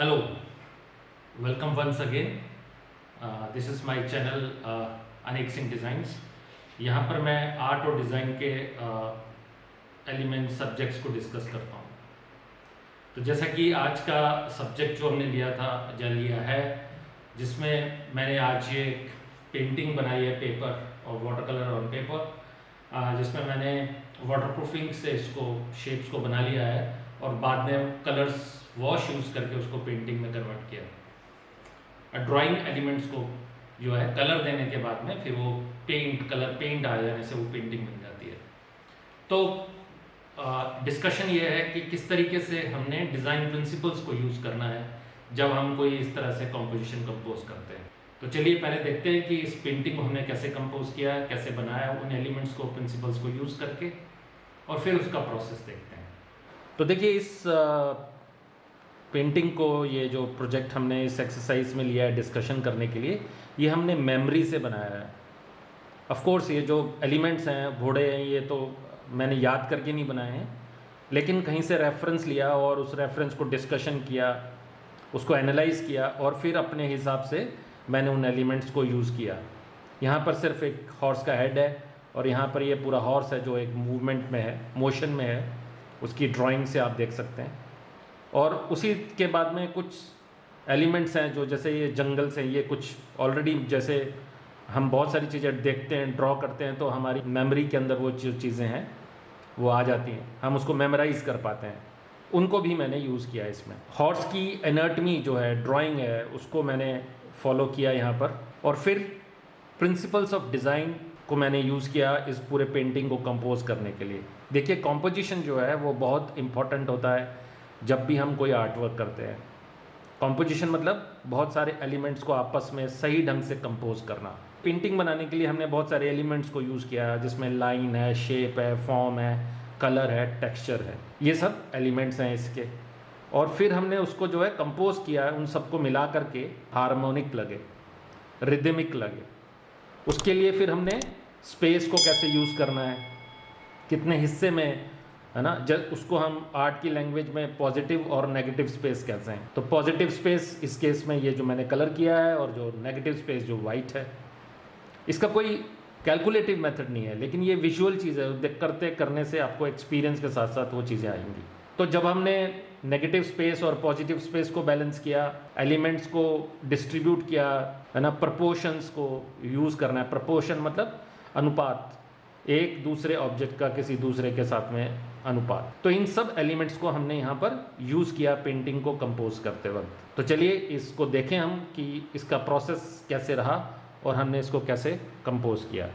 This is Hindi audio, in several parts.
Hello, welcome once again. This is my channel अनेक सिंह डिज़ाइंस। यहाँ पर मैं आर्ट और डिज़ाइन के एलिमेंट सब्जेक्ट्स को डिस्कस करता हूँ। तो जैसा कि आज का सब्जेक्ट जो हमने लिया था या लिया है, जिसमें मैंने आज ये पेंटिंग बनाई है पेपर और वाटर कलर और पेपर, जिसमें मैंने वाटरप्रूफिंग से इसको शेप्स को बना लिया है और बाद में कलर्स वॉश यूज़ करके उसको पेंटिंग में कन्वर्ट किया। ड्राइंग एलिमेंट्स को जो है कलर देने के बाद में फिर वो पेंट आ जाने से वो पेंटिंग बन जाती है। तो डिस्कशन ये है कि किस तरीके से हमने डिज़ाइन प्रिंसिपल्स को यूज़ करना है जब हम कोई इस तरह से कॉम्पोजिशन कंपोज करते हैं। तो चलिए पहले देखते हैं कि इस पेंटिंग को हमने कैसे कंपोज किया, कैसे बनाया उन एलिमेंट्स को, प्रिंसिपल्स को यूज़ करके, और फिर उसका प्रोसेस देखते हैं। तो देखिए इस पेंटिंग को, ये जो प्रोजेक्ट हमने इस एक्सरसाइज में लिया है डिस्कशन करने के लिए, ये हमने मेमोरी से बनाया है। ऑफ कोर्स ये जो एलिमेंट्स हैं, घोड़े हैं, ये तो मैंने याद करके नहीं बनाए हैं, लेकिन कहीं से रेफरेंस लिया और उस रेफरेंस को डिस्कशन किया, उसको एनालाइज किया और फिर अपने हिसाब से मैंने उन एलिमेंट्स को यूज़ किया। यहाँ पर सिर्फ एक हॉर्स का हेड है और यहाँ पर ये पूरा हॉर्स है जो एक मूवमेंट में है, मोशन में है, उसकी ड्राइंग से आप देख सकते हैं। और उसी के बाद में कुछ एलिमेंट्स हैं जो, जैसे ये जंगल से, ये कुछ ऑलरेडी, जैसे हम बहुत सारी चीज़ें देखते हैं, ड्रॉ करते हैं, तो हमारी मेमोरी के अंदर वो जो चीज़ें हैं वो आ जाती हैं, हम उसको मेमोराइज़ कर पाते हैं। उनको भी मैंने यूज़ किया इसमें। हॉर्स की एनाटमी जो है, ड्राइंग है, उसको मैंने फॉलो किया यहाँ पर, और फिर प्रिंसिपल्स ऑफ डिज़ाइन को मैंने यूज़ किया इस पूरे पेंटिंग को कंपोज करने के लिए। देखिए कॉम्पोजिशन जो है वो बहुत इम्पॉर्टेंट होता है जब भी हम कोई आर्ट वर्क करते हैं। कॉम्पोजिशन मतलब बहुत सारे एलिमेंट्स को आपस में सही ढंग से कंपोज करना। पेंटिंग बनाने के लिए हमने बहुत सारे एलिमेंट्स को यूज़ किया, जिसमें लाइन है, शेप है, फॉर्म है, कलर है, टेक्सचर है, ये सब एलिमेंट्स हैं इसके। और फिर हमने उसको जो है कंपोज किया है, उन सबको मिला करके हार्मोनिक लगे, रिदमिक लगे। उसके लिए फिर हमने स्पेस को कैसे यूज़ करना है, कितने हिस्से में, है ना, जब उसको हम आर्ट की लैंग्वेज में पॉजिटिव और नेगेटिव स्पेस कहते हैं। तो पॉजिटिव स्पेस इस केस में ये जो मैंने कलर किया है, और जो नेगेटिव स्पेस जो वाइट है, इसका कोई कैलकुलेटिव मेथड नहीं है, लेकिन ये विजुअल चीज़ है, करने से आपको एक्सपीरियंस के साथ साथ वो चीज़ें आएंगी। तो जब हमने नेगेटिव स्पेस और पॉजिटिव स्पेस को बैलेंस किया, एलिमेंट्स को डिस्ट्रीब्यूट किया, है ना, प्रपोर्शंस को यूज़ करना है। प्रपोर्शन मतलब अनुपात, एक दूसरे ऑब्जेक्ट का किसी दूसरे के साथ में अनुपात। तो इन सब एलिमेंट्स को हमने यहाँ पर यूज़ किया पेंटिंग को कंपोज करते वक्त। तो चलिए इसको देखें हम कि इसका प्रोसेस कैसे रहा और हमने इसको कैसे कंपोज किया।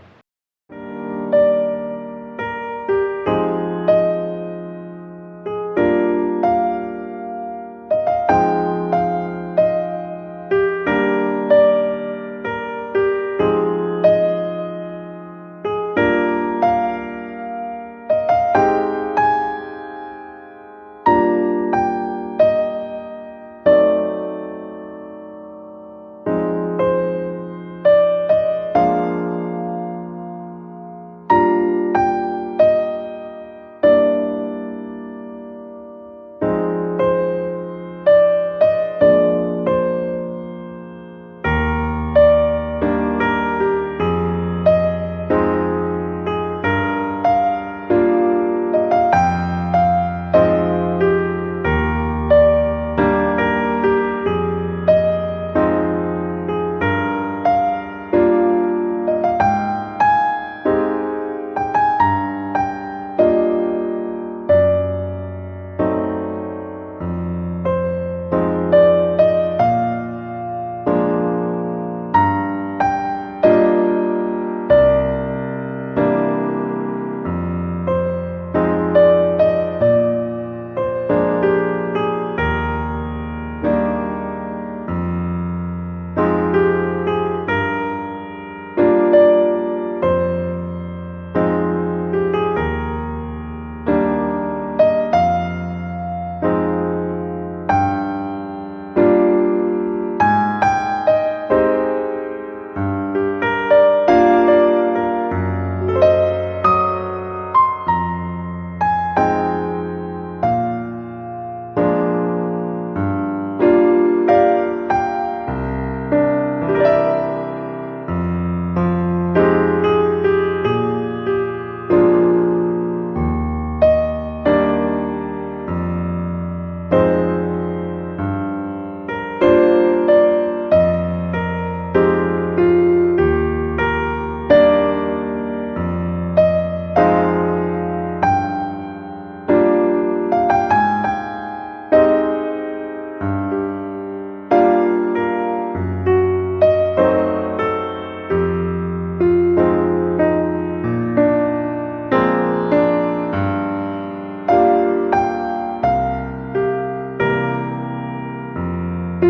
तो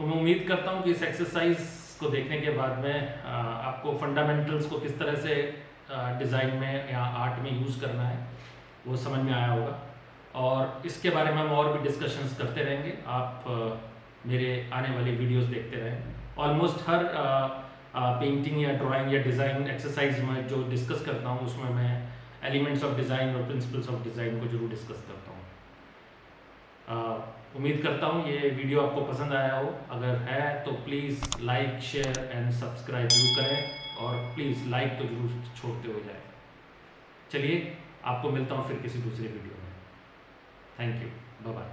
मैं उम्मीद करता हूँ कि इस एक्सरसाइज को देखने के बाद में आपको फंडामेंटल्स को किस तरह से डिज़ाइन में या आर्ट में यूज़ करना है वो समझ में आया होगा, और इसके बारे में हम और भी डिस्कशंस करते रहेंगे। आप मेरे आने वाली वीडियोस देखते रहें। ऑलमोस्ट हर पेंटिंग या ड्राइंग या डिज़ाइन एक्सरसाइज में जो डिस्कस करता हूँ उसमें मैं एलिमेंट्स ऑफ डिज़ाइन और प्रिंसिपल्स ऑफ डिज़ाइन को जरूर डिस्कस करता हूँ। उम्मीद करता हूँ ये वीडियो आपको पसंद आया हो। अगर है तो please like, share and subscribe जरूर करें, और प्लीज़ लाइक तो जरूर छोड़ते हो जाए। चलिए, आपको मिलता हूँ फिर किसी दूसरे वीडियो में। Thank you, bye bye.